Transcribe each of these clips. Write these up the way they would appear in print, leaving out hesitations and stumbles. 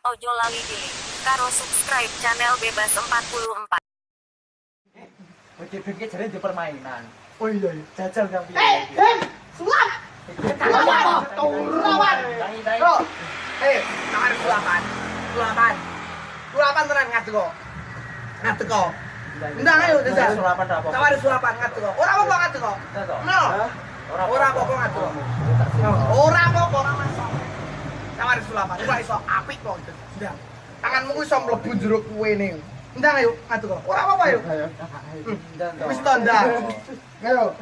Ojo lali di karo subscribe channel bebas 44. Pikir jadi di permainan. Oh iya. Jajal yang Sulap. Sulap. Turawan. Bro. Nawar sulapan. Sulapan. Sulapan tenan ngateko. Ngateko. Ndang ayo jajal. Sulapan apa? Nawar sulapan ngateko. Ora apa-apa ngateko. No. Ora apa-apa ngateko. Ora apa-apa ora masak. Nawar sulapan. Ora iso apik kok. Ndang. Tanganmu ku iso mlebu jero kuwene. Ndang ayo ngateko. Ora apa-apa ayo. Wis to ndang. Ayo.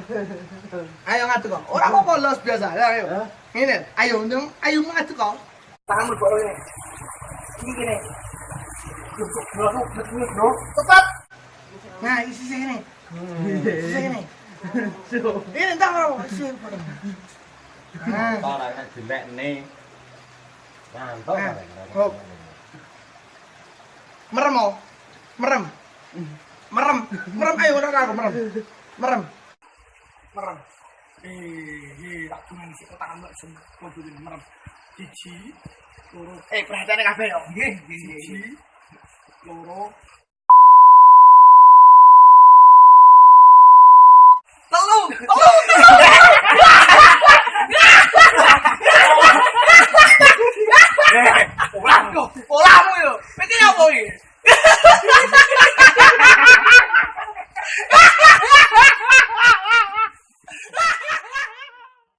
Ayo ngateko. Ora apa-apa los biasa. Ayo. Ngene. Ayo ndang. Ayo ngateko. Tanganmu boro ini. Ini gini. Cepat. Nah, isi sini. Isi sini. Ini ndang bro. Isi. Nah. Ora nek dilekne. Ngantuk. Hop. Merem mau. Merem. Merem. Merem ayo ora aku merem. Merem. Merem. Tak cuma isi tangan mbak semua merem. Siji, loro. Perhatiane kabeh yo. Nggih, siji, loro. Telu. Olamu yo. Pikir apa iki?